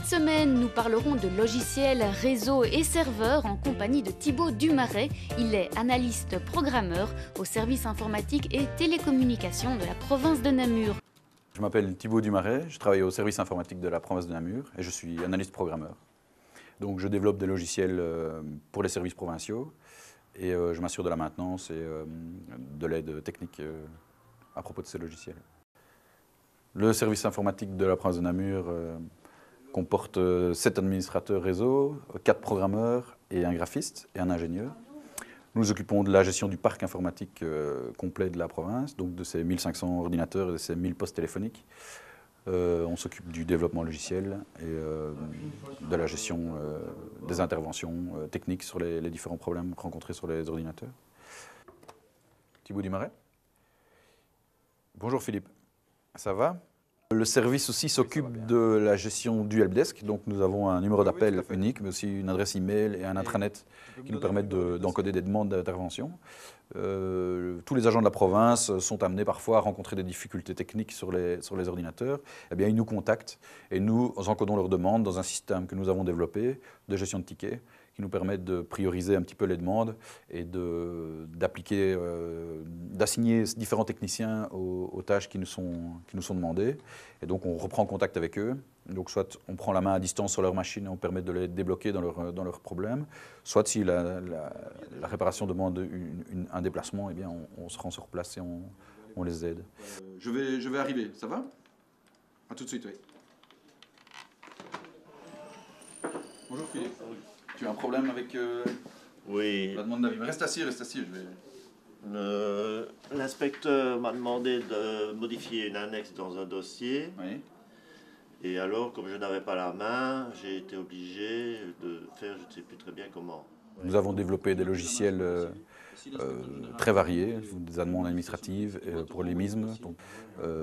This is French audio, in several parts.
Cette semaine, nous parlerons de logiciels, réseaux et serveurs en compagnie de Thibaut Dumaret. Il est analyste programmeur au service informatique et télécommunications de la province de Namur. Je m'appelle Thibaut Dumaret, je travaille au service informatique de la province de Namur et je suis analyste programmeur. Donc je développe des logiciels pour les services provinciaux et je m'assure de la maintenance et de l'aide technique à propos de ces logiciels. Le service informatique de la province de Namur comporte 7 administrateurs réseau, 4 programmeurs et un graphiste et un ingénieur. Nous nous occupons de la gestion du parc informatique complet de la province, donc de ces 1500 ordinateurs et de ces 1000 postes téléphoniques. On s'occupe du développement logiciel et de la gestion des interventions techniques sur les différents problèmes rencontrés sur les ordinateurs. Thibaut Dumaret. Bonjour Philippe, ça va? Le service aussi s'occupe de la gestion du helpdesk, donc nous avons un numéro d'appel unique, mais aussi une adresse email et un intranet qui nous permettent d'encoder des demandes d'intervention. Tous les agents de la province sont amenés parfois à rencontrer des difficultés techniques sur les ordinateurs. Eh bien, ils nous contactent et nous encodons leurs demandes dans un système que nous avons développé de gestion de tickets qui nous permet de prioriser un petit peu les demandes et d'appliquer, d'assigner différents techniciens aux tâches qui nous sont demandées. Et donc on reprend contact avec eux. Donc soit on prend la main à distance sur leur machine et on permet de les débloquer dans leurs problèmes, soit si la réparation demande un déplacement, eh bien on se rend sur place et on les aide. Je vais arriver, ça va? À tout de suite, oui. Bonjour Philippe. Tu as un problème avec Oui. la demande d'avis? Reste assis, je vais... L'inspecteur m'a demandé de modifier une annexe dans un dossier. Oui. Et alors, comme je n'avais pas la main, j'ai été obligé de faire, je ne sais plus très bien comment. Nous avons développé des logiciels très variés, des demandes administratives pour les MISM,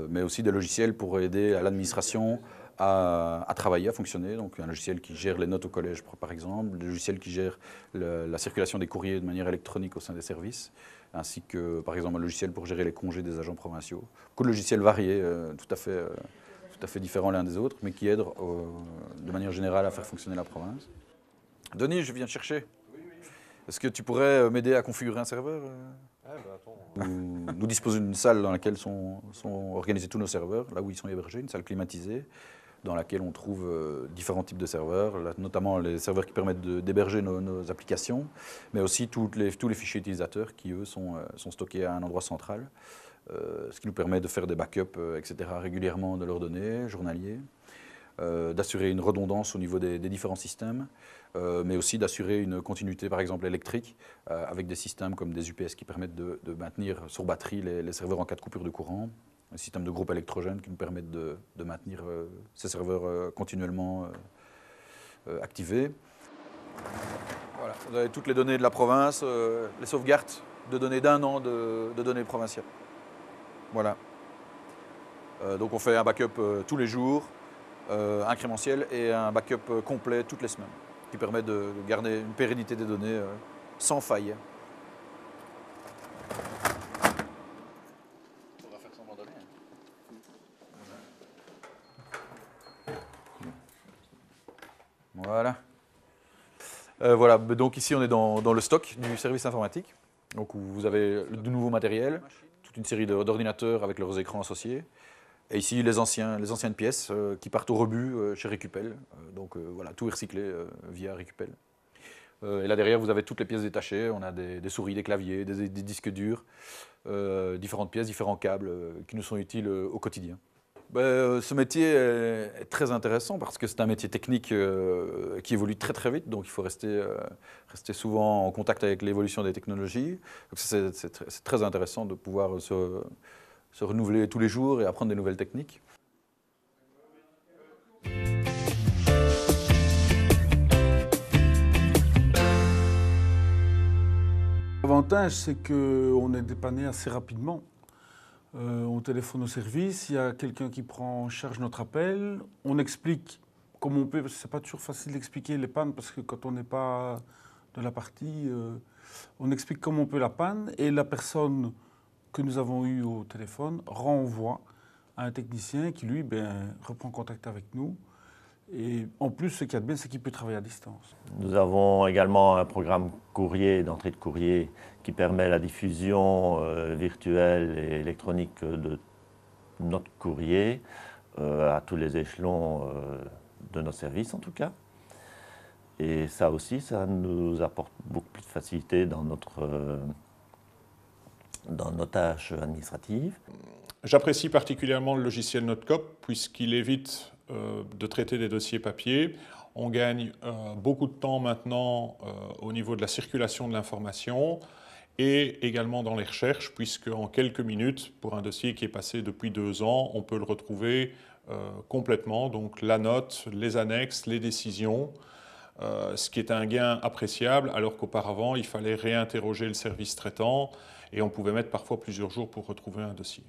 mais aussi des logiciels pour aider à l'administration à travailler, à fonctionner. Donc un logiciel qui gère les notes au collège, par exemple, des logiciels qui gèrent la circulation des courriers de manière électronique au sein des services, ainsi que, par exemple, un logiciel pour gérer les congés des agents provinciaux. Beaucoup de logiciels variés, tout à fait différents l'un des autres, mais qui aident de manière générale à faire fonctionner la province. Denis, je viens te chercher. Est-ce que tu pourrais m'aider à configurer un serveur? Nous disposons d'une salle dans laquelle sont organisés tous nos serveurs, là où ils sont hébergés, une salle climatisée, dans laquelle on trouve différents types de serveurs, là, notamment les serveurs qui permettent d'héberger nos applications, mais aussi tous les fichiers utilisateurs qui, eux, sont stockés à un endroit central, ce qui nous permet de faire des backups, etc., régulièrement de leurs données journaliers, d'assurer une redondance au niveau des différents systèmes, mais aussi d'assurer une continuité, par exemple, électrique, avec des systèmes comme des UPS qui permettent de maintenir sur batterie les serveurs en cas de coupure de courant, un système de groupe électrogène qui nous permettent de maintenir ces serveurs continuellement activés. Voilà, vous avez toutes les données de la province, les sauvegardes de données d'1 an de données provinciales. Voilà. Donc on fait un backup tous les jours, incrémentiel, et un backup complet toutes les semaines, qui permet de garder une pérennité des données sans faille. On va faire semblant d'aller. Voilà. Voilà, donc ici on est dans le stock du service informatique, donc où vous avez du nouveau matériel, toute une série d'ordinateurs avec leurs écrans associés. Et ici, les anciennes pièces qui partent au rebut chez Récupel. Donc voilà, tout est recyclé via Récupel. Et là derrière, vous avez toutes les pièces détachées. On a des souris, des claviers, des disques durs, différentes pièces, différents câbles qui nous sont utiles au quotidien. Ce métier est très intéressant parce que c'est un métier technique qui évolue très très vite. Donc il faut rester souvent en contact avec l'évolution des technologies. C'est très intéressant de pouvoir se renouveler tous les jours et apprendre des nouvelles techniques. L'avantage, c'est qu'on est dépanné assez rapidement. On téléphone au service, il y a quelqu'un qui prend en charge notre appel, on explique comme on peut, parce que c'est pas toujours facile d'expliquer les pannes, parce que quand on n'est pas de la partie, on explique comme on peut la panne, et la personne que nous avons eue au téléphone renvoie à un technicien qui, lui, reprend contact avec nous Et en plus, ce qu'il y a de bien, c'est qu'il peut travailler à distance. Nous avons également un programme courrier, d'entrée de courrier, qui permet la diffusion virtuelle et électronique de notre courrier à tous les échelons de nos services en tout cas. Et ça aussi, ça nous apporte beaucoup plus de facilité dans nos tâches administratives. J'apprécie particulièrement le logiciel Notecop puisqu'il évite de traiter des dossiers papier. On gagne beaucoup de temps maintenant au niveau de la circulation de l'information et également dans les recherches, puisque en quelques minutes, pour un dossier qui est passé depuis 2 ans, on peut le retrouver complètement, donc la note, les annexes, les décisions, ce qui est un gain appréciable, alors qu'auparavant, il fallait réinterroger le service traitant et on pouvait mettre parfois plusieurs jours pour retrouver un dossier.